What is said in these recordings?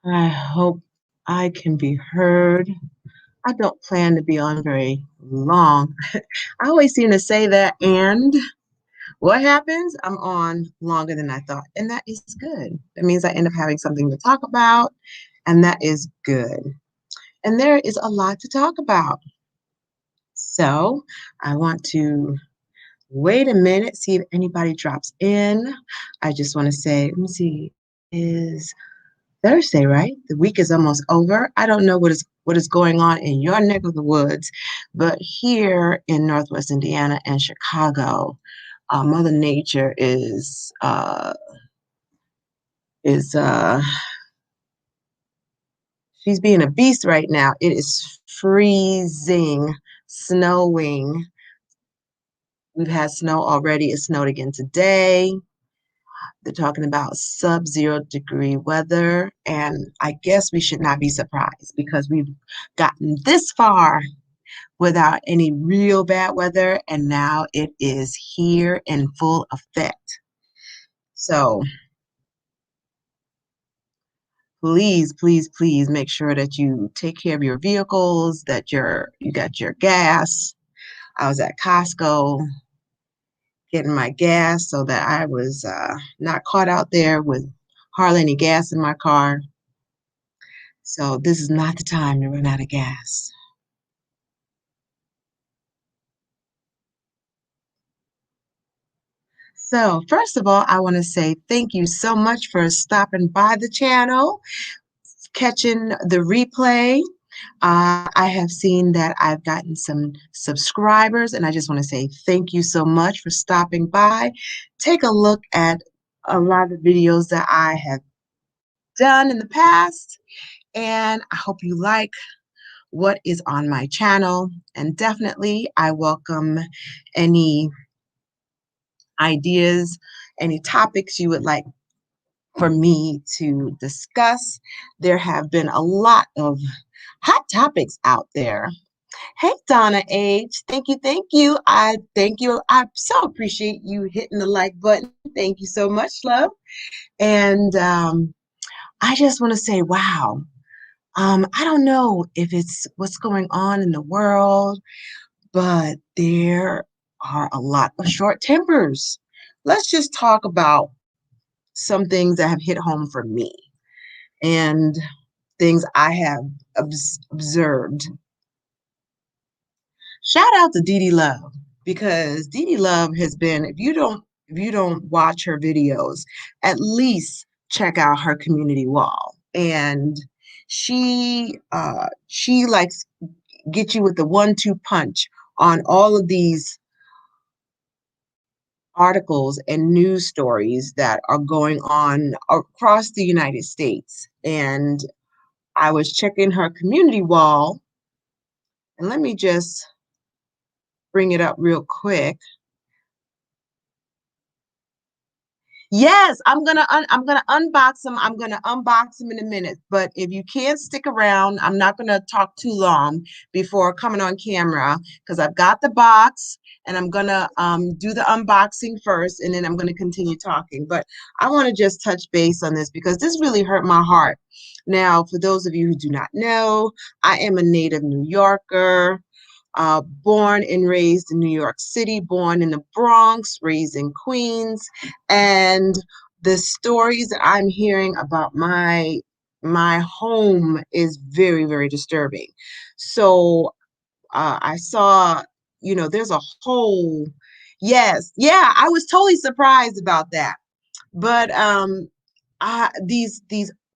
I hope I can be heard. I don't plan to be on very long. I always seem to say that, and what happens? I'm on longer than I thought, and that is good. That means I end up having something to talk about, and that is good. And there is a lot to talk about. So I want to wait a minute, see if anybody drops in. I just want to say, let me see, is Thursday, right? The week is almost over. I don't know what is going on in your neck of the woods, but here in Northwest Indiana and Chicago, Mother Nature is she's being a beast right now. It is freezing, snowing. We've had snow already. It snowed again today. They're talking about sub-zero degree weather, and I guess we should not be surprised because we've gotten this far without any real bad weather, and now it is here in full effect. So please, please, please make sure that you take care of your vehicles, that you got your gas. I was at Costco getting my gas so that I was not caught out there with hardly any gas in my car. So this is not the time to run out of gas. So first of all, I want to say thank you so much for stopping by the channel, catching the replay. I have seen that I've gotten some subscribers, and I just want to say thank you so much for stopping by. Take a look at a lot of videos that I have done in the past, and I hope you like what is on my channel. And definitely, I welcome any ideas, any topics you would like for me to discuss. There have been a lot of hot topics out there. Hey, Donna H. Thank you. Thank you. I thank you. I so appreciate you hitting the like button. Thank you so much, love. And I just want to say, wow. I don't know if it's what's going on in the world, but there are a lot of short tempers. Let's just talk about some things that have hit home for me and things I have observed. Shout out to Dee Dee Love because Dee Dee Love has been, if you don't watch her videos, at least check out her community wall. And she likes get you with the 1-2 punch on all of these articles and news stories that are going on across the United States. And I was checking her community wall, and let me just bring it up real quick. Yes, I'm gonna unbox them. I'm gonna unbox them in a minute. But if you can't stick around, I'm not gonna talk too long before coming on camera because I've got the box and I'm gonna do the unboxing first, and then I'm gonna continue talking. But I want to just touch base on this because this really hurt my heart. Now, for those of you who do not know, I am a native New Yorker. Born and raised in New York City, born in the Bronx, raised in Queens, and the stories that I'm hearing about my home is very, very disturbing. So I saw, there's a whole, yes, yeah, I was totally surprised about that. But these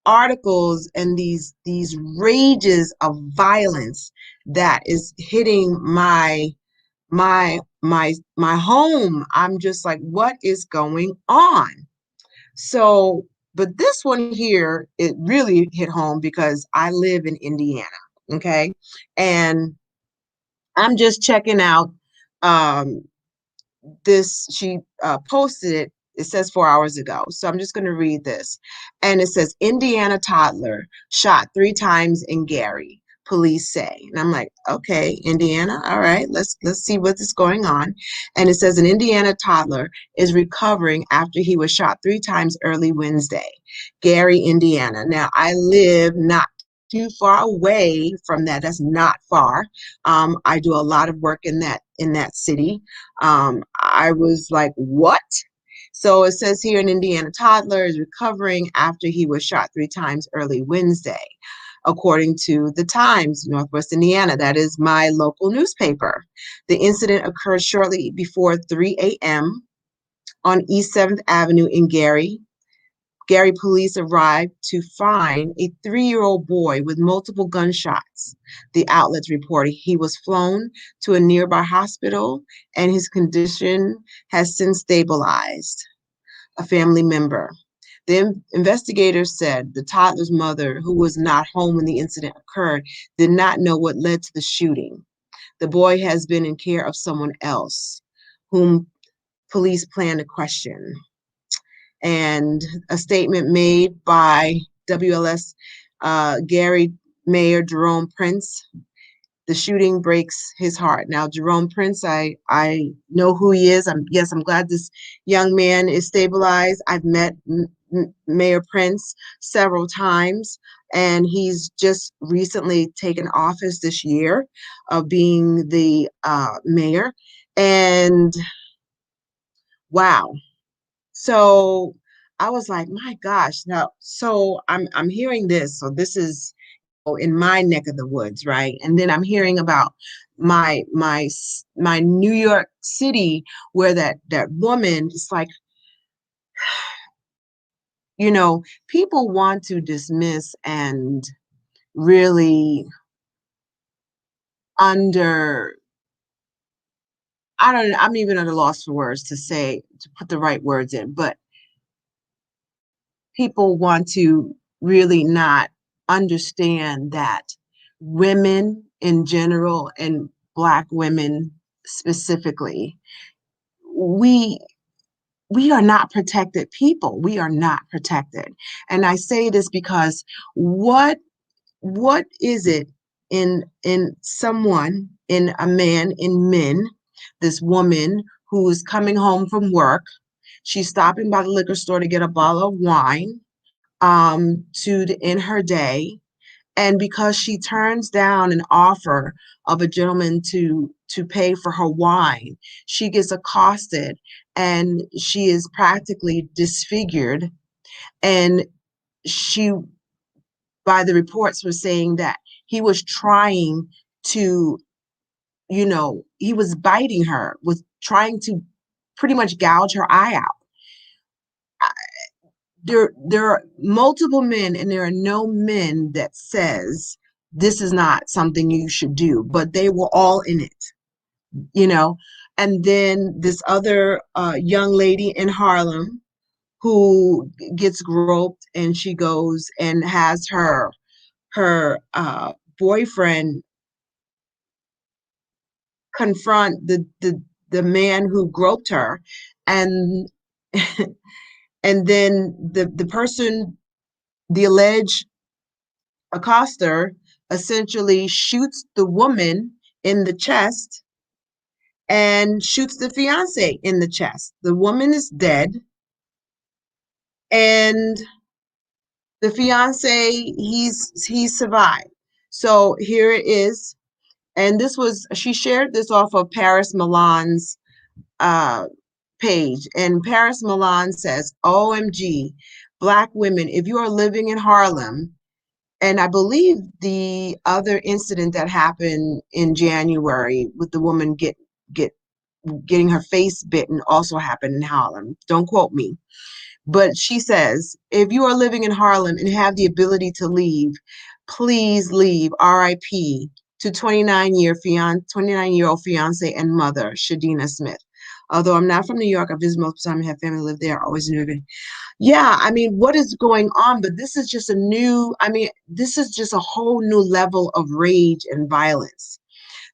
articles and these rages of violence that is hitting my home. I'm just like, what is going on? So, but this one here, it really hit home because I live in Indiana, okay? And I'm just checking out um this. She posted it. It says 4 hours ago. So I'm just going to read this. And it says Indiana toddler shot 3 times in Gary. police say. And I'm like, okay, Indiana, all right, let's see what is going on. And it says an Indiana toddler is recovering after he was shot 3 times early Wednesday, Gary, Indiana. Now, I live not too far away from that. That's not far. I do a lot of work in that city. I was like, what? So it says here an Indiana toddler is recovering after he was shot 3 times early Wednesday, according to the Times, Northwest Indiana. That is my local newspaper. The incident occurred shortly before 3 a.m. on East 7th Avenue in Gary. Gary police arrived to find a 3-year-old boy with multiple gunshots. The outlets reported he was flown to a nearby hospital and his condition has since stabilized. A family member. The investigators said the toddler's mother, who was not home when the incident occurred, did not know what led to the shooting. The boy has been in care of someone else, whom police plan to question. And a statement made by WLS Gary Mayor Jerome Prince. The shooting breaks his heart. Now, Jerome Prince, I know who he is. I'm glad this young man is stabilized. I've met Mayor Prince several times, and he's just recently taken office this year of being the mayor. And wow. So I was like, my gosh. Now, so I'm hearing this. So this is in my neck of the woods, right? And then I'm hearing about my New York City, where that woman is like, people want to dismiss and really under, I'm even at a loss for words to put the right words in, but people want to really not understand that women in general and Black women specifically, we are not protected people. We are not protected. And I say this because what is it in someone, in a man, in men, this woman who is coming home from work, she's stopping by the liquor store to get a bottle of wine to end her day. And because she turns down an offer of a gentleman to pay for her wine, she gets accosted and she is practically disfigured. And she, by the reports, was saying that he was trying to, he was biting her, was trying to pretty much gouge her eye out. There are multiple men, and there are no men that says this is not something you should do, but they were all in it. And then this other young lady in Harlem who gets groped, and she goes and has her boyfriend confront the man who groped her, and and then the person, the alleged accoster, essentially shoots the woman in the chest and shoots the fiance in the chest. The woman is dead, and the fiance, he survived. So here it is. And she shared this off of Paris Milan's page. And Paris Milan says, OMG, Black women, if you are living in Harlem, and I believe the other incident that happened in January with the woman getting her face bitten also happened in Harlem. Don't quote me. But she says, if you are living in Harlem and have the ability to leave, please leave. RIP to 29-year-old fiance and mother, Shadina Smith. Although I'm not from New York, I visit multiple times and have family live there. I always knew it. Yeah, I mean, what is going on? But this is just this is just a whole new level of rage and violence.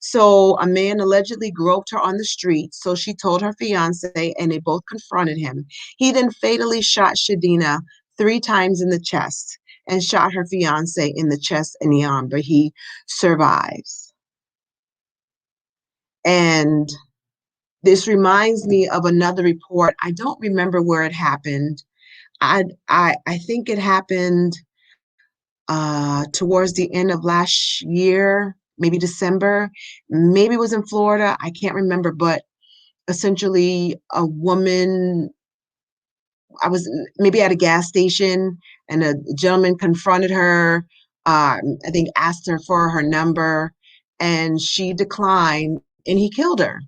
So a man allegedly groped her on the street. So she told her fiance, and they both confronted him. He then fatally shot Shadina 3 times in the chest. and shot her fiance in the chest and the arm, but he survives. And this reminds me of another report. I don't remember where it happened. I think it happened towards the end of last year, maybe December. Maybe it was in Florida. I can't remember, but essentially a woman, I was maybe at a gas station, and a gentleman confronted her, I think asked her for her number, and she declined, and he killed her.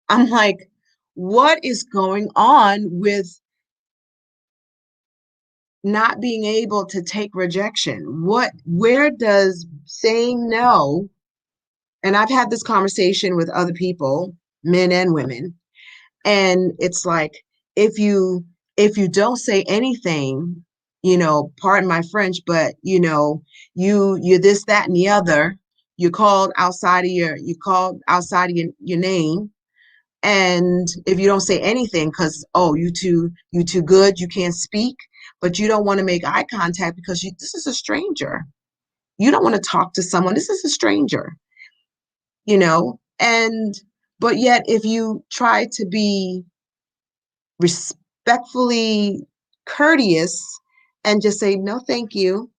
I'm like, what is going on with not being able to take rejection? Where does saying no? And I've had this conversation with other people, men and women, and it's like, if you if you don't say anything, pardon my French, but you're this, that, and the other. You called outside of your name. And if you don't say anything, because, oh, you too good, you can't speak, but you don't want to make eye contact because this is a stranger. You don't want to talk to someone. This is a stranger, and but yet if you try to be respectfully courteous and just say no, thank you,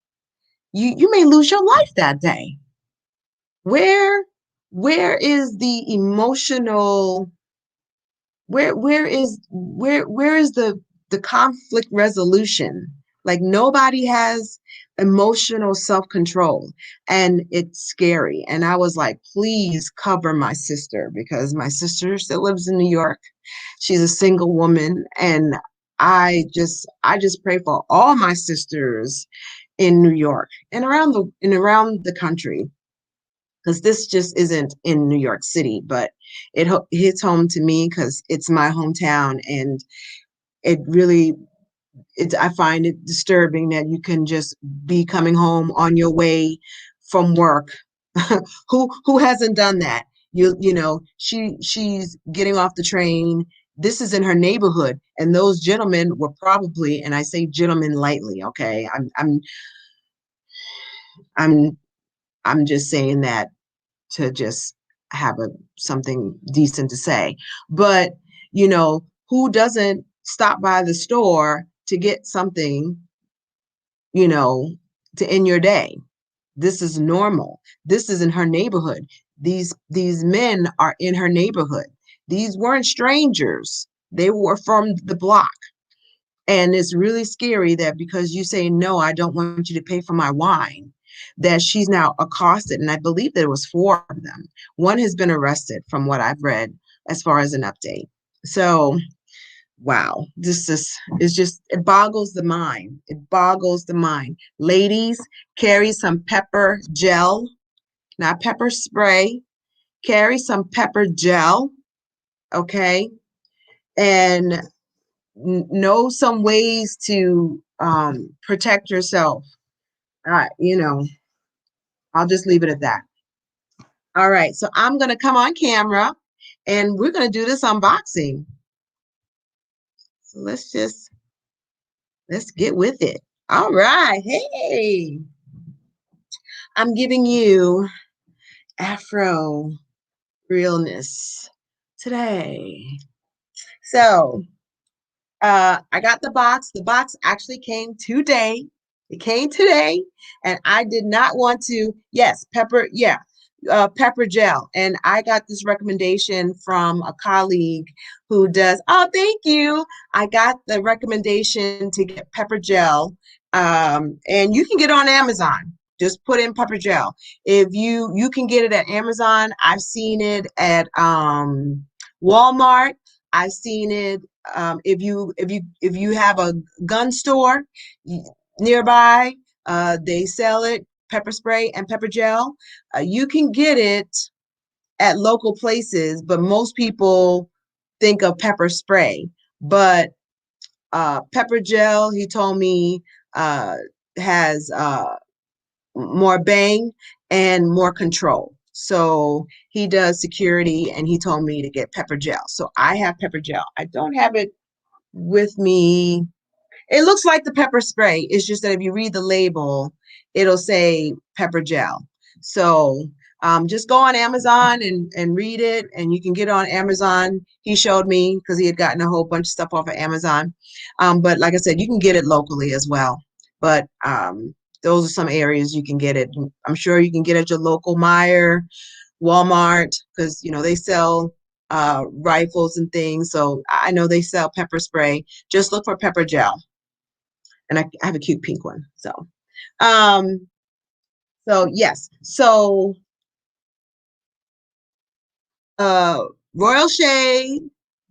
you may lose your life that day. Where is the emotional, where is the conflict resolution? Like, nobody has emotional self-control, and it's scary. And I was like, please cover my sister, because my sister still lives in New York. She's a single woman, and I just pray for all my sisters in New York and around the country, because this just isn't in New York City, but it hits home to me because it's my hometown, and it really, I find it disturbing that you can just be coming home on your way from work. Who hasn't done that? She's getting off the train. This is in her neighborhood, and those gentlemen were probably, and I say gentlemen lightly, okay? I'm I'm just saying that to just have something decent to say. But, who doesn't stop by the store to get something, you know, to end your day? This is normal. This is in her neighborhood. These men are in her neighborhood. These weren't strangers. They were from the block. And it's really scary that because you say, no, I don't want you to pay for my wine, that she's now accosted. And I believe there was four of them. One has been arrested from what I've read as far as an update. So, wow, it boggles the mind. It boggles the mind. Ladies, carry some pepper gel, not pepper spray. Carry some pepper gel, okay? And know some ways to protect yourself. Uh, you know, I'll just leave it at that. All right, so I'm gonna come on camera, and we're gonna do this unboxing. So let's get with it. All right, hey, I'm giving you Afro realness today. So I got the box. The box actually came today. It came today, and I did not want to. Yes, pepper. Yeah, pepper gel. And I got this recommendation from a colleague who does. Oh, thank you. I got the recommendation to get pepper gel, and you can get it on Amazon. Just put in pepper gel. If you can get it at Amazon. I've seen it at Walmart. I've seen it if you have a gun store nearby, they sell it, pepper spray and pepper gel. You can get it at local places, but most people think of pepper spray. But pepper gel, he told me, has more bang and more control. So he does security, and he told me to get pepper gel. So I have pepper gel. I don't have it with me. It looks like the pepper spray. It's just that if you read the label, it'll say pepper gel. So just go on Amazon and read it, and you can get it on Amazon. He showed me because he had gotten a whole bunch of stuff off of Amazon. But like I said, you can get it locally as well. But those are some areas you can get it. I'm sure you can get it at your local Meijer, Walmart, because they sell rifles and things. So I know they sell pepper spray. Just look for pepper gel. And I have a cute pink one. Um, so yes. So uh Royal Shade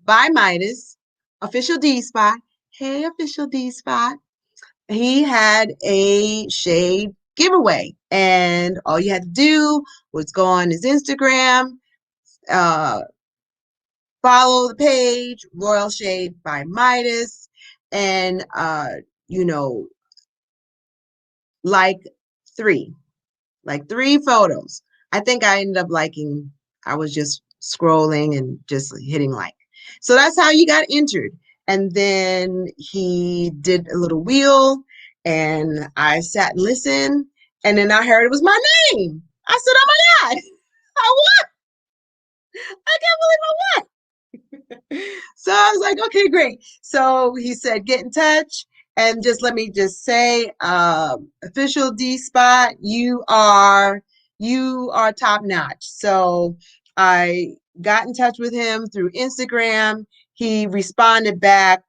by Midas, official D spot. Hey, official D spot. He had a shade giveaway, and all you had to do was go on his Instagram, uh, follow the page, Royal Shade by Midas, and you know, like three, like three photos. I think I ended up liking, I was just scrolling and just hitting like. So that's how you got entered. And then he did a little wheel, and I sat and listened, and then I heard it was my name. I said, oh my God, I won. I can't believe I won. So I was like, okay, great. So he said, get in touch. And just let me just say, official D spot, you are top notch. So I got in touch with him through Instagram. He responded back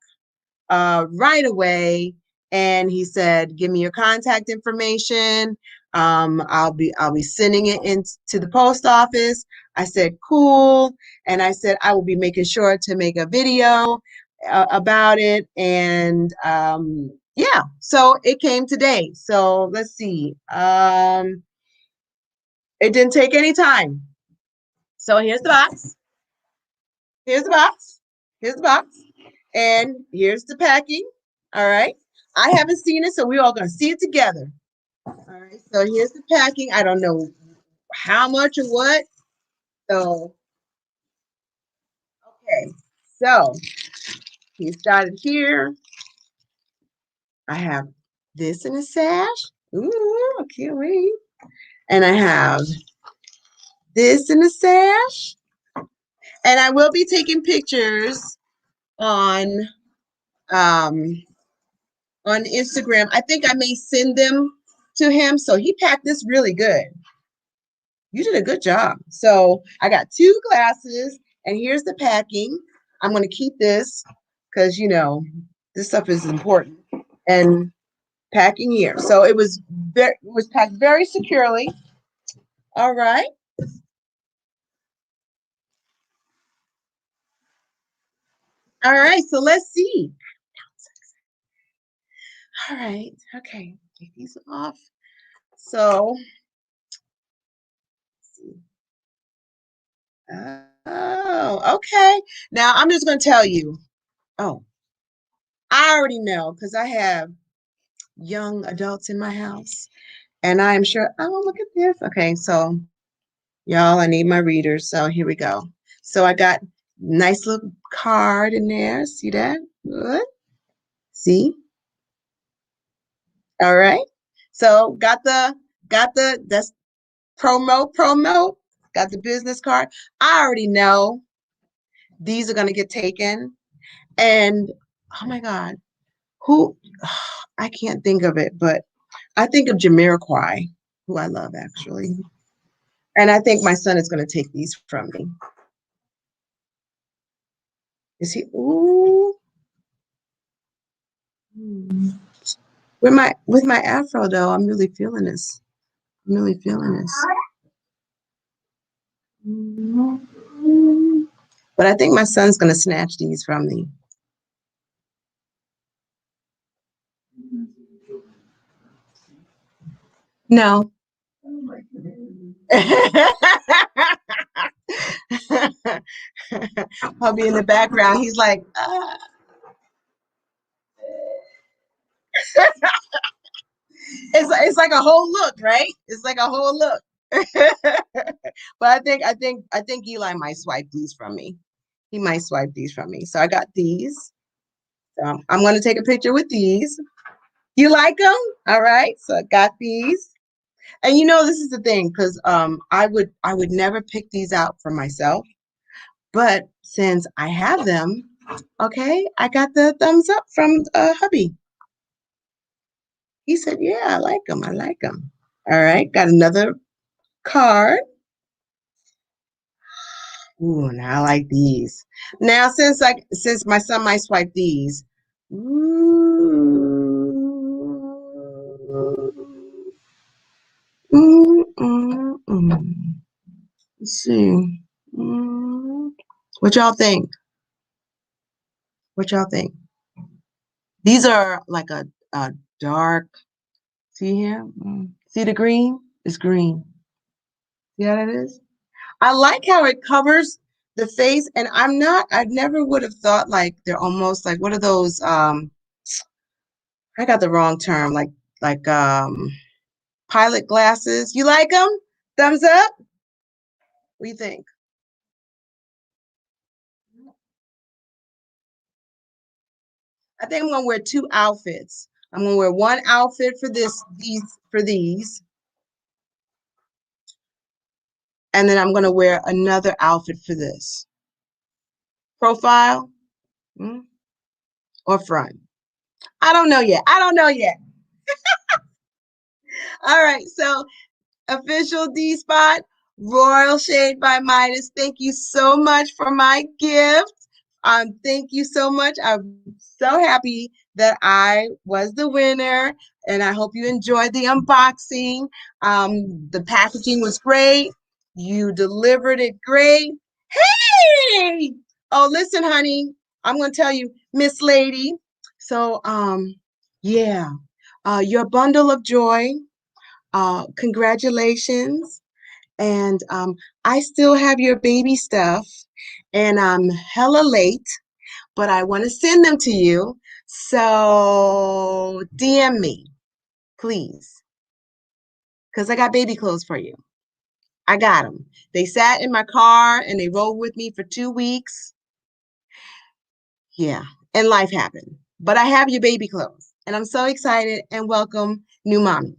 right away, and he said, give me your contact information. I'll be sending it into the post office. I said, cool. And I said, I will be making sure to make a video about it. And yeah, so it came today. So let's see. It didn't take any time. So here's the box. Here's the box. Here's the box. And here's the packing. All right. I haven't seen it, so we're all going to see it together. All right. So here's the packing. I don't know how much or what. So, okay. So he started here. I have this in a sash. Ooh, I can't wait. And I have this in a sash. And I will be taking pictures on um on Instagram. I think I may send them to him. So he packed this really good. You did a good job. So I got two glasses, and here's the packing. I'm going to keep this because, this stuff is important. And packing here. So it was packed very securely. All right. All right. So let's see. All right. Okay. Take these off. So, oh, okay. Now I'm just going to tell you. Oh, I already know because I have young adults in my house. And I am sure, oh, look at this. Okay, so y'all, I need my readers. So here we go. So I got nice little card in there. See that? Good. See? All right. So that's promo. Got the business card. I already know these are gonna get taken. And oh my God, who I can't think of it, but I think of Jamiroquai, who I love actually. And I think my son is going to take these from me. Is he? Ooh. With my afro though, I'm really feeling this. I'm really feeling this. But I think my son's going to snatch these from me. No. I'll be in the background. He's like, ah. It's like a whole look, right? It's like a whole look. But I think Eli might swipe these from me. He might swipe these from me. So I got these. I'm going to take a picture with these. You like them? All right. So I got these. And this is the thing, because I would never pick these out for myself. But since I have them, okay, I got the thumbs up from hubby. He said, yeah, I like them. I like them. All right. Got another card. Ooh, now I like these. Now, since my son might swipe these. Ooh. Mm. Let's see. Mm. What y'all think? What y'all think? These are like a dark. See here? See the green? It's green. See how that is? I like how it covers the face, and I never would have thought like they're almost like, what are those? I got the wrong term, like pilot glasses. You like them? Thumbs up? What do you think? I think I'm gonna wear two outfits. I'm gonna wear one outfit for these, and then I'm gonna wear another outfit for this. Profile, mm, or front. I don't know yet. I don't know yet. All right, so official D spot, Royal Shade by Midas. Thank you so much for my gift. Thank you so much. I'm so happy that I was the winner, and I hope you enjoyed the unboxing. The packaging was great. You delivered it great. Hey! Oh, listen, honey, I'm gonna tell you, Miss Lady. So, yeah, your bundle of joy. Congratulations. And I still have your baby stuff, and I'm hella late, but I want to send them to you. So DM me, please, because I got baby clothes for you. I got them. They sat in my car and they rode with me for 2 weeks. Yeah, and life happened. But I have your baby clothes, and I'm so excited and welcome, new mommy.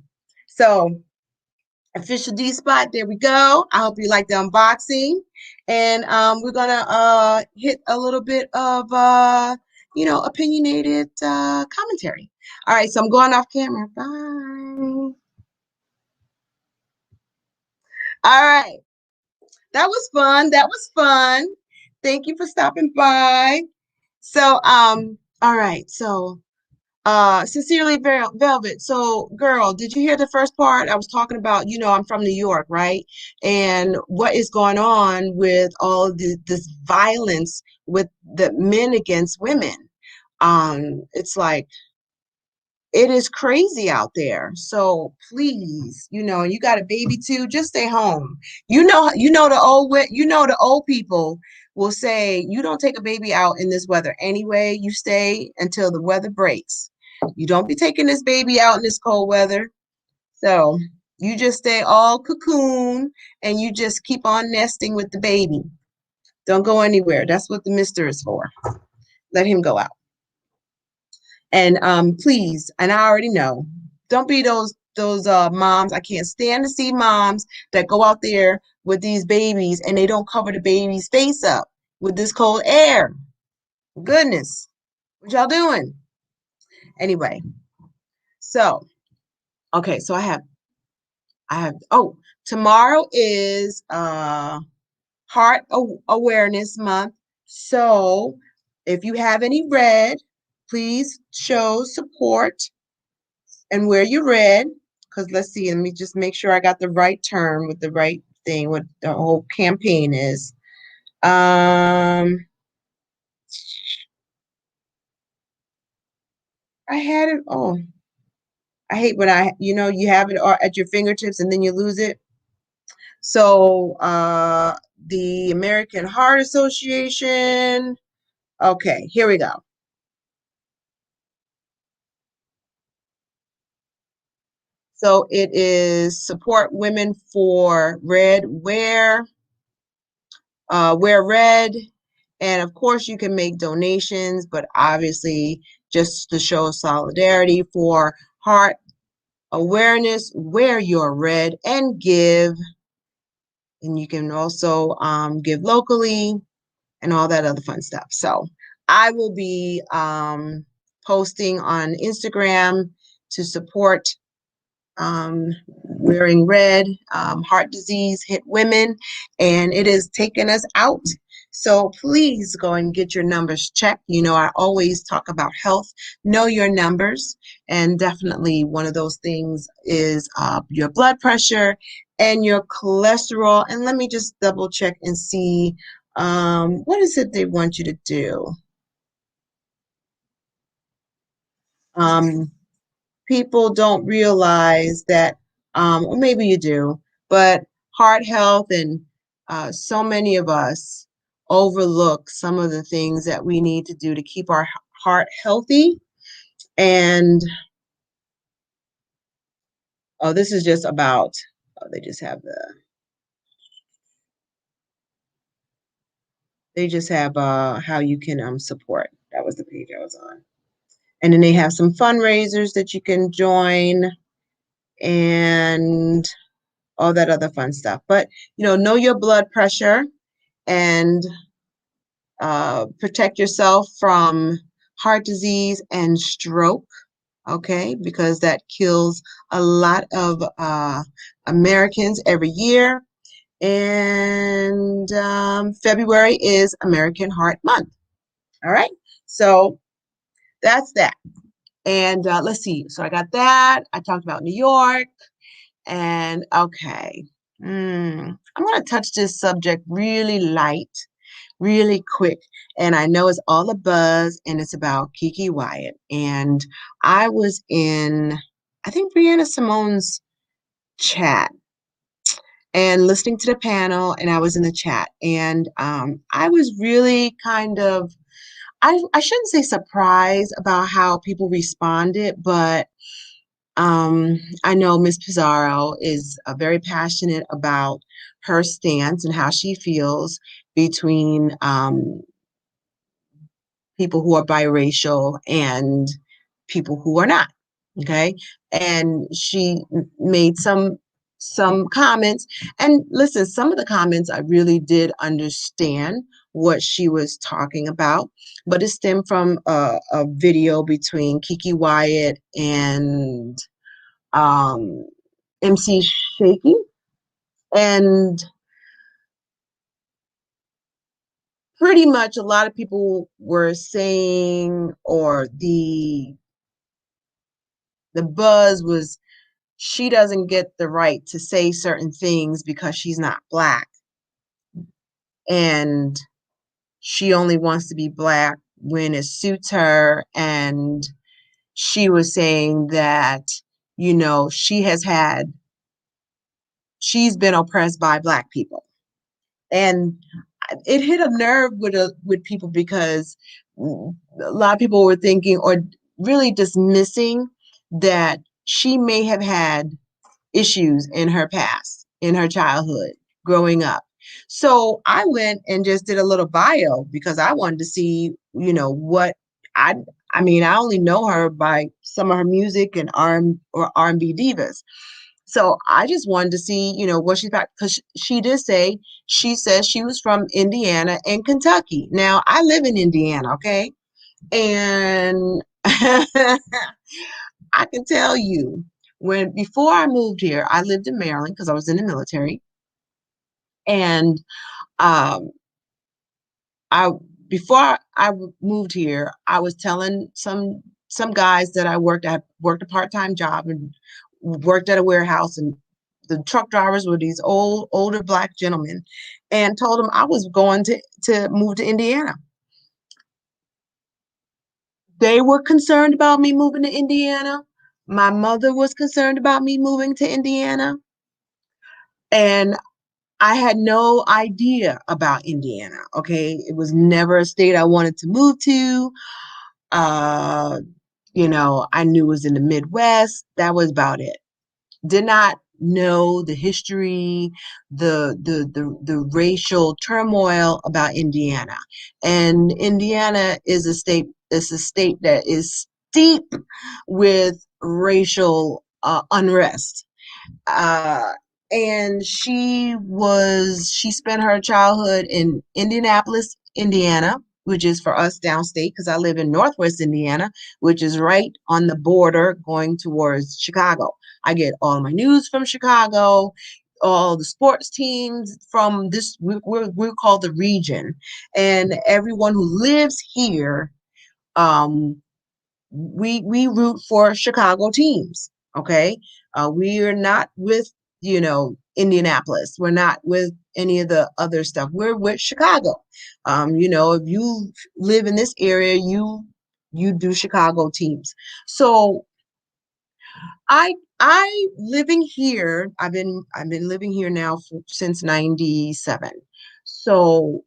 So, official D spot, there we go. I hope you like the unboxing. And we're gonna hit a little bit of opinionated commentary. All right, so I'm going off camera. Bye. All right. That was fun. That was fun. Thank you for stopping by. So all right, so sincerely Velvet. So, girl, did you hear the first part? I was talking about, I'm from New York, right? And what is going on with all of this violence with the men against women? It's like it is crazy out there. So please, you got a baby too, just stay home. The old people will say you don't take a baby out in this weather anyway. You stay until the weather breaks. You don't be taking this baby out in this cold weather. So you just stay all cocoon and you just keep on nesting with the baby. Don't go anywhere. That's what the mister is for. Let him go out. And please, and I already know, don't be those moms. I can't stand to see moms that go out there with these babies and they don't cover the baby's face up with this cold air. Goodness, what y'all doing? Anyway, so okay, so I have tomorrow is Heart Awareness Month. So if you have any red, please show support and wear your red. Because let's see, let me just make sure I got the right term with the right thing, what the whole campaign is. I had it. Oh, I hate when you have it at your fingertips and then you lose it. So the American Heart Association. Okay, here we go. So it is support women for red, wear red, And of course, you can make donations, but obviously, just to show solidarity for heart awareness, wear your red and give. And you can also give locally and all that other fun stuff. So I will be posting on Instagram to support wearing red. Heart disease hit women, and it is taking us out. So please go and get your numbers checked. You know, I always talk about health. Know your numbers, and definitely one of those things is your blood pressure and your cholesterol. And let me just double check and see what is it they want you to do. Um, People don't realize that, or maybe you do, but heart health and so many of us overlook some of the things that we need to do to keep our heart healthy. And oh, this is just about, oh, they just have how you can support. That was the page I was on. And then they have some fundraisers that you can join and all that other fun stuff. But, you know your blood pressure and protect yourself from heart disease and stroke, okay? Because that kills a lot of Americans every year. And February is American Heart Month. All right, so that's that. And let's see. So I got that. I talked about New York. And okay, I'm going to touch this subject really light, really quick. And I know it's all a buzz and it's about Kiki Wyatt. And I was in, I think, Brianna Simone's chat and listening to the panel, and I was in the chat. And I was really kind of, I shouldn't say surprised about how people responded, but I know Ms. Pizarro is very passionate about her stance and how she feels between people who are biracial and people who are not. Okay. And she made some comments. And listen, some of the comments I really did understand what she was talking about, but it stemmed from a video between Kiki Wyatt and um, MC Shaky. And pretty much a lot of people were saying, or the buzz was, she doesn't get the right to say certain things because she's not Black. And she only wants to be Black when it suits her. And she was saying that, she's been oppressed by Black people. And it hit a nerve with people because a lot of people were thinking or really dismissing that she may have had issues in her past, in her childhood, growing up. So I went and just did a little bio because I wanted to see, what I I mean, I only know her by some of her music and R&B divas. So I just wanted to see, what she's about, because she did say, she says she was from Indiana and Kentucky. Now, I live in Indiana, okay? And I can tell you, before I moved here, I lived in Maryland because I was in the military. And um, I before I moved here, I was telling some guys that I worked a part-time job and worked at a warehouse, and the truck drivers were these older Black gentlemen, and told them I was going to move to Indiana. They were concerned about me moving to Indiana. My mother was concerned about me moving to Indiana, and I had no idea about Indiana. Okay, it was never a state I wanted to move to. I knew it was in the Midwest. That was about it. Did not know the history, the racial turmoil about Indiana. And Indiana is a state that is steep with racial unrest. uh, and she spent her childhood in Indianapolis, Indiana, which is for us downstate because I live in Northwest Indiana, which is right on the border going towards Chicago. I get all my news from Chicago, all the sports teams from this. We're called the region, and everyone who lives here, um, we root for Chicago teams. Okay, we are not with Indianapolis. We're not with any of the other stuff. We're with Chicago. If you live in this area, you do Chicago teams. So I living here. I've been living here now since '97. So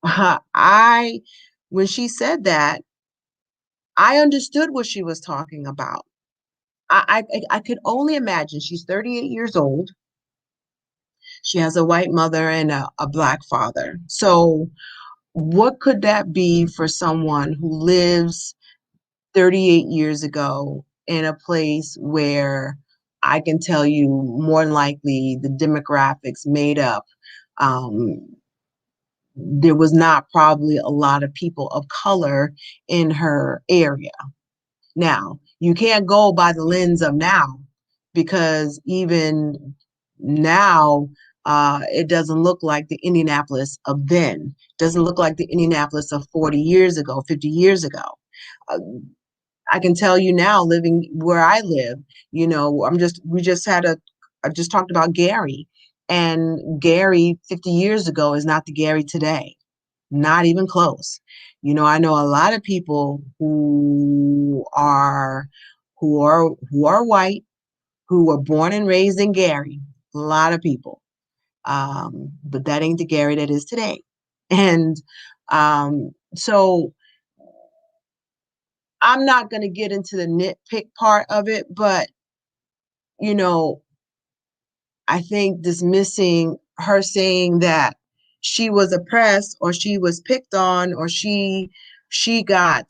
I when she said that, I understood what she was talking about. I could only imagine. She's 38 years old. She has a white mother and a black father. So what could that be for someone who lives 38 years ago in a place where I can tell you more than likely the demographics made up? There was not probably a lot of people of color in her area. Now, you can't go by the lens of now because even now, it doesn't look like the Indianapolis of then. Doesn't look like the Indianapolis of 40 years ago, 50 years ago. Uh, I can tell you now, living where I live, I just talked about Gary, and Gary 50 years ago is not the Gary today. Not even close. I know a lot of people who are white, who were born and raised in Gary. A lot of people. But that ain't the Gary that is today. And so I'm not going to get into the nitpick part of it, but you know, I think dismissing her saying that she was oppressed or she was picked on or she got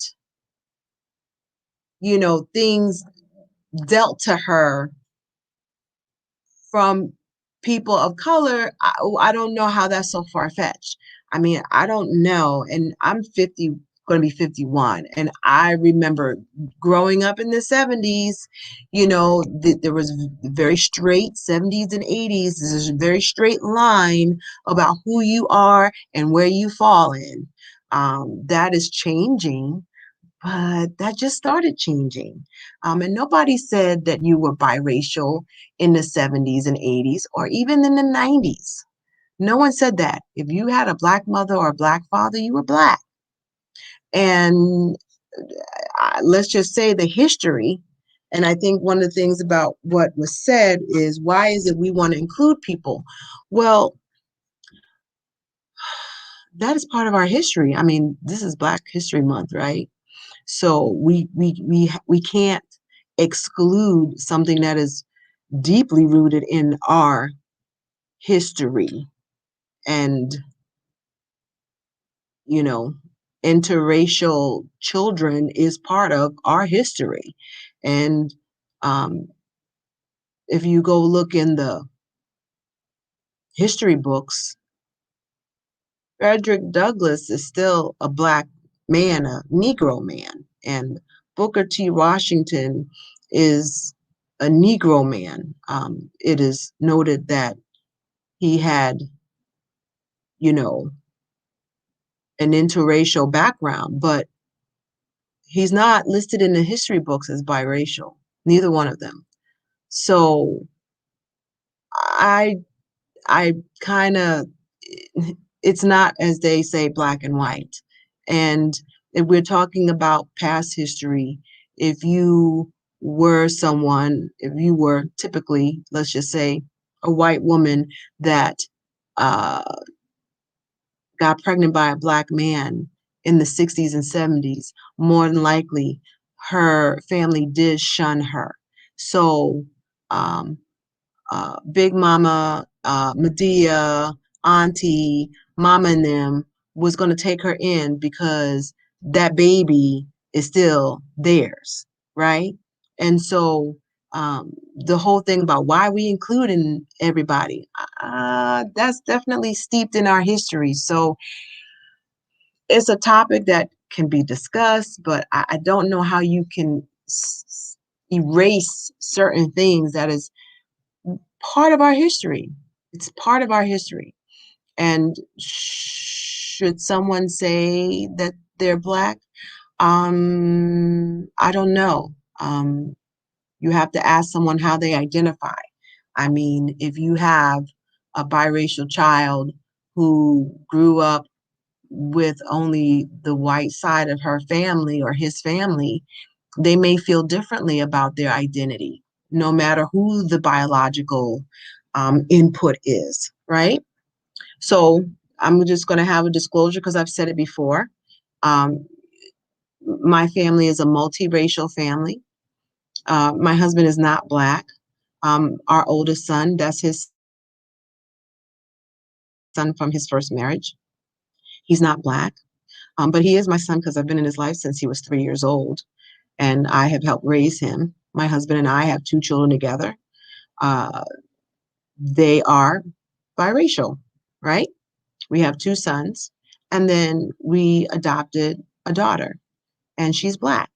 things dealt to her from people of color. I don't know how that's so far-fetched. I mean, I don't know. And I'm 50, going to be 51. And I remember growing up in the 70s, there was very straight 70s and 80s. There's a very straight line about who you are and where you fall in. That is changing, but that just started changing. And nobody said that you were biracial in the 70s and 80s or even in the 90s. No one said that. If you had a black mother or a black father, you were black. And let's just say the history. And I think one of the things about what was said is, why is it we want to include people? Well, that is part of our history. I mean, this is Black History Month, right? So we can't exclude something that is deeply rooted in our history. And you know interracial children is part of our history. And um, if you go look in the history books, Frederick Douglass is still a black man, a Negro man, and Booker T. Washington is a Negro man. It is noted that he had, you know, an interracial background, but he's not listed in the history books as biracial, neither one of them. So I I kind of, it's not, as they say, black and white. And if we're talking about past history, if you if you were typically, let's just say, a white woman that uh, got pregnant by a black man in the 60s and 70s, more than likely her family did shun her. So um, Big Mama, Medea, Auntie, Mama and them was going to take her in because that baby is still theirs, right? And so the whole thing about why we including everybody, that's definitely steeped in our history. So it's a topic that can be discussed, but I don't know how you can erase certain things that is part of our history. It's part of our history. And should someone say that they're Black? I don't know. You have to ask someone how they identify. I mean, if you have a biracial child who grew up with only the white side of her family or his family, they may feel differently about their identity, no matter who the biological input is, right? So I'm just going to have a disclosure because I've said it before. Um, my family is a multiracial family. My husband is not Black. Our oldest son, that's his son from his first marriage. He's not Black, but he is my son because I've been in his life since he was 3 years old, and I have helped raise him. My husband and I have two children together. Uh, they are biracial, right? We have two sons, and then we adopted a daughter, and she's Black.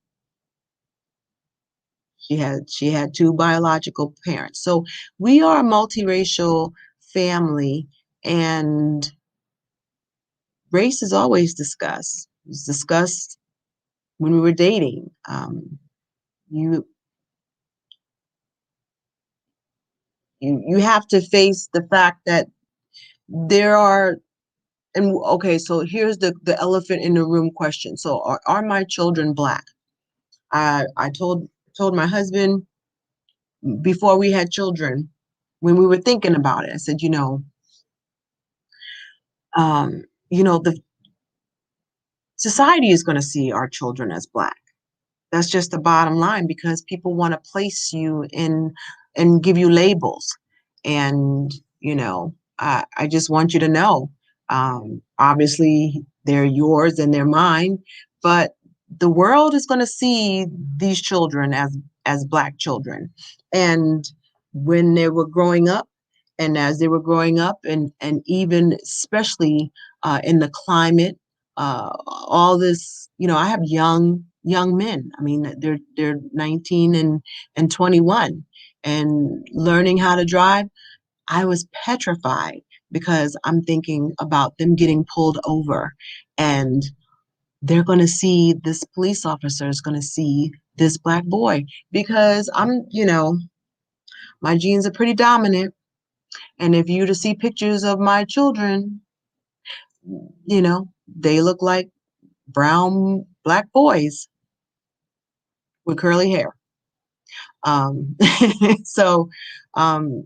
She had two biological parents. So we are a multiracial family, and race is always discussed. It was discussed when we were dating. You you have to face the fact that there are, and okay, so here's the elephant in the room question. So are my children Black? I told my husband before we had children, when we were thinking about it, I said, the society is going to see our children as Black. That's just the bottom line because people want to place you in and give you labels. And, I just want you to know, obviously they're yours and they're mine, but the world is going to see these children as Black children. And when they were growing up, and as they were growing up, and even especially in the climate, all this, I have young men. I mean, they're 19 and 21, and learning how to drive. I was petrified because I'm thinking about them getting pulled over, and they're going to see this police officer is going to see this Black boy because my genes are pretty dominant. And if you to see pictures of my children, they look like brown Black boys with curly hair. Um, so, um,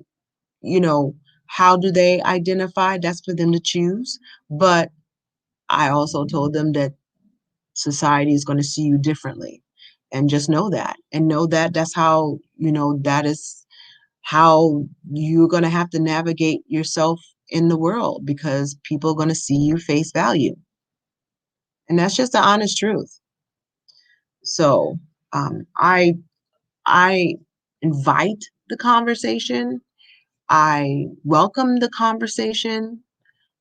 you know, how do they identify? That's for them to choose. But I also told them that society is going to see you differently. And just know that. And know that that's how, that is how you're going to have to navigate yourself in the world because people are going to see you face value. And that's just the honest truth. So I invite the conversation. I welcome the conversation.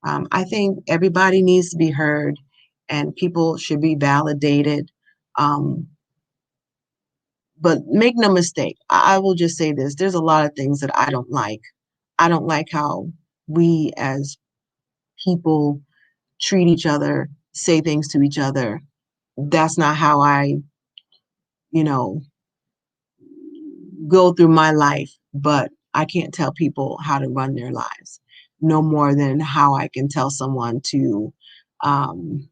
I think everybody needs to be heard and people should be validated. Um, but make no mistake, I will just say this. There's a lot of things that I don't like. I don't like how we as people treat each other, say things to each other. That's not how I, you know, go through my life, but I can't tell people how to run their lives no more than how I can tell someone to um,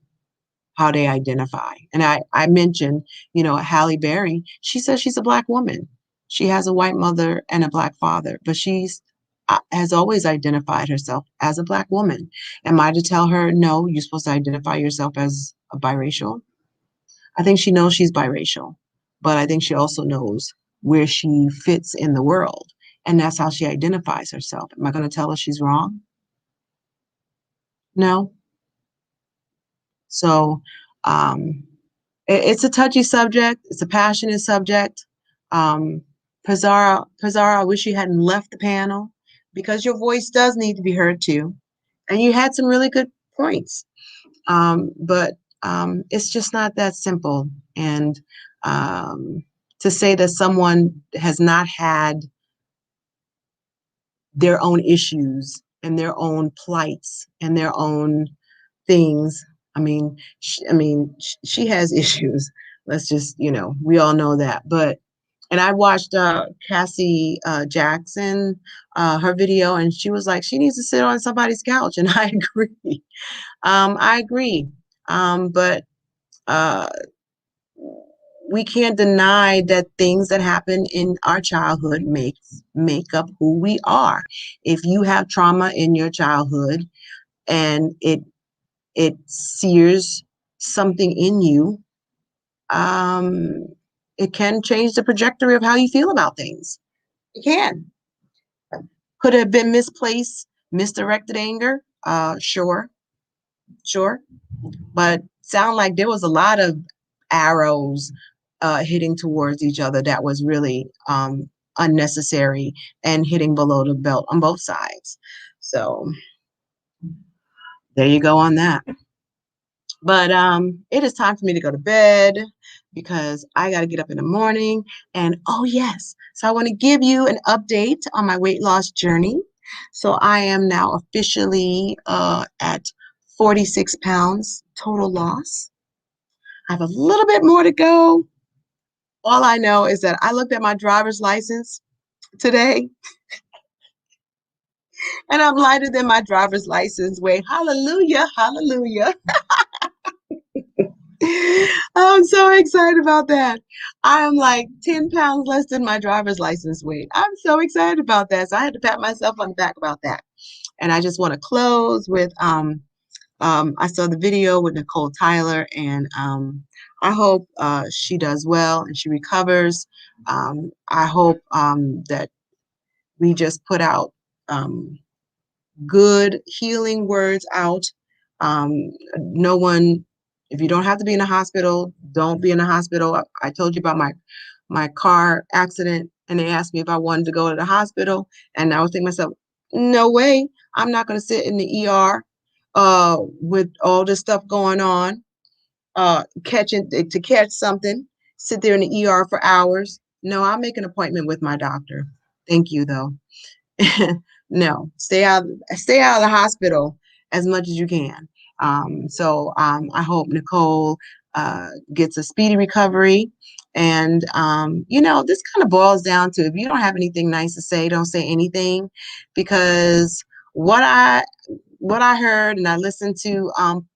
how they identify. And I mentioned, Halle Berry, she says she's a Black woman. She has a white mother and a Black father, but she's has always identified herself as a Black woman. Am I to tell her, no, you're supposed to identify yourself as a biracial? I think she knows she's biracial, but I think she also knows where she fits in the world. And that's how she identifies herself. Am I going to tell her she's wrong? No. So um, it's a touchy subject. It's a passionate subject. Um, Pazara, I wish you hadn't left the panel because your voice does need to be heard too. And you had some really good points. But it's just not that simple. And to say that someone has not had their own issues and their own plights and their own things. She has issues. Let's just, we all know that. But and I watched Cassie Jackson, her video, and she was like, she needs to sit on somebody's couch, and I agree. I agree. But uh, we can't deny that things that happen in our childhood make up who we are. If you have trauma in your childhood and it sears something in you, um, it can change the trajectory of how you feel about things. It can. Could it have been misplaced, misdirected anger? Sure, sure. But sound like there was a lot of arrows hitting towards each other that was really unnecessary and hitting below the belt on both sides. So there you go on that. But it is time for me to go to bed because I got to get up in the morning. And oh, yes. So I want to give you an update on my weight loss journey. So I am now officially at 46 pounds total loss. I have a little bit more to go. All I know is that I looked at my driver's license today and I'm lighter than my driver's license weight. Hallelujah. Hallelujah. I'm so excited about that. I am like 10 pounds less than my driver's license weight. I'm so excited about that. So I had to pat myself on the back about that. And I just want to close with I saw the video with Nicole Tyler, and I hope she does well and she recovers. I hope that we just put out good healing words out. No one, if you don't have to be in a hospital, don't be in a hospital. I told you about my car accident, and they asked me if I wanted to go to the hospital, and I was thinking to myself, no way, I'm not going to sit in the ER with all this stuff going on, catch something, sit there in the ER for hours. No, I'll make an appointment with my doctor. Thank you, though. No, stay out of the hospital as much as you can. I hope Nicole gets a speedy recovery. And this kind of boils down to, if you don't have anything nice to say, don't say anything, because what I heard, and I listened to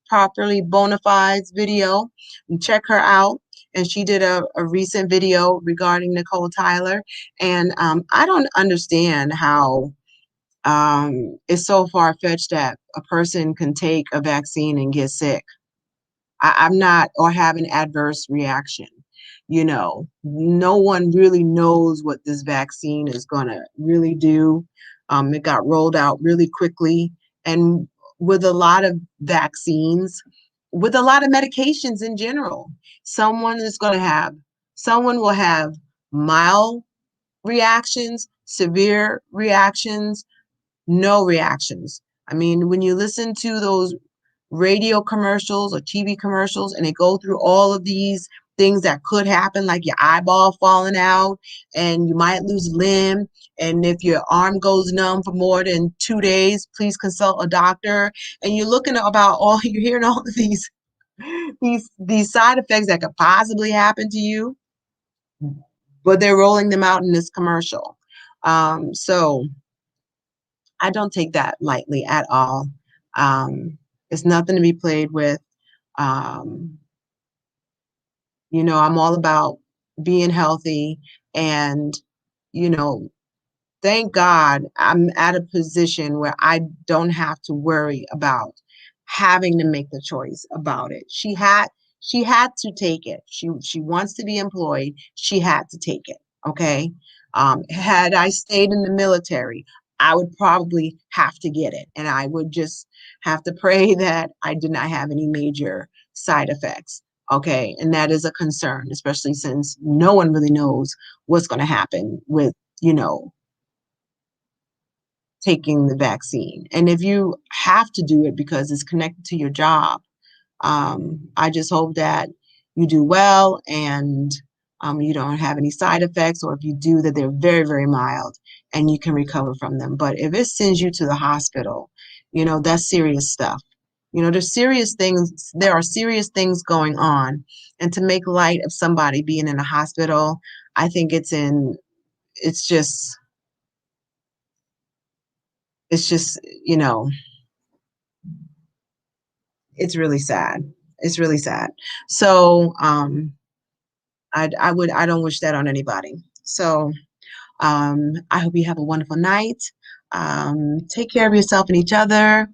Properly Bonafide's video, and check her out. And she did a recent video regarding Nicole Tyler. And I don't understand how it's so far-fetched that a person can take a vaccine and get sick. I'm not, or have an adverse reaction. No one really knows what this vaccine is going to really do. It got rolled out really quickly. And with a lot of vaccines, with a lot of medications in general, someone will have mild reactions, severe reactions, no reactions. I mean, when you listen to those radio commercials or TV commercials and they go through all of these things that could happen, like your eyeball falling out and you might lose a limb. And if your arm goes numb for more than 2 days, please consult a doctor. And you're hearing all of these side effects that could possibly happen to you, but they're rolling them out in this commercial. So I don't take that lightly at all. It's nothing to be played with. Um, I'm all about being healthy, and, you know, thank God I'm at a position where I don't have to worry about having to make the choice about it. She had to take it. She wants to be employed. She had to take it. Okay. Had I stayed in the military, I would probably have to get it. And I would just have to pray that I did not have any major side effects. Okay. And that is a concern, especially since no one really knows what's going to happen with, you know, taking the vaccine. And if you have to do it because it's connected to your job, I just hope that you do well and you don't have any side effects, or if you do, that they're very, very mild and you can recover from them. But if it sends you to the hospital, you know, that's serious stuff. You know, there's serious things, there are serious things going on. And to make light of somebody being in a hospital, I think it's just, it's just, you know, it's really sad. It's really sad. So, I don't wish that on anybody. So I hope you have a wonderful night. Take care of yourself and each other.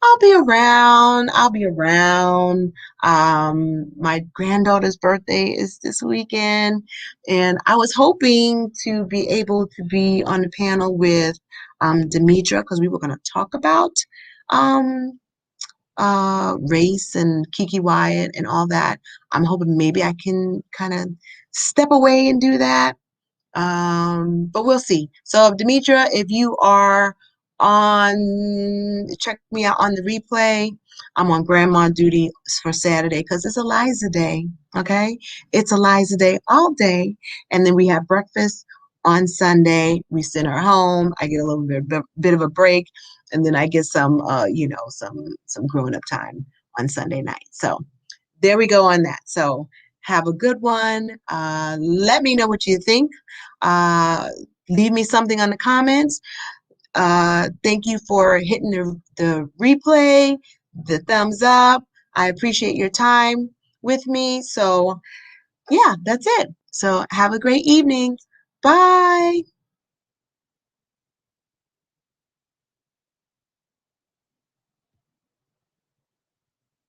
I'll be around. I'll be around. My granddaughter's birthday is this weekend, and I was hoping to be able to be on the panel with Demetra, because we were going to talk about um, race and Kiki Wyatt and all that. I'm hoping maybe I can kind of step away and do that. But we'll see. So, Demetra, if you are on, check me out on the replay. I'm on grandma duty for Saturday because it's Eliza Day. Okay, it's Eliza Day all day, and then we have breakfast on Sunday. We send her home. I get a little bit of a break, and then I get some, you know, some grown up time on Sunday night. So there we go on that. So have a good one. Let me know what you think. Uh, Leave me something on the comments. Thank you for hitting the replay, the thumbs up. I appreciate your time with me. So yeah, that's it. So have a great evening. Bye.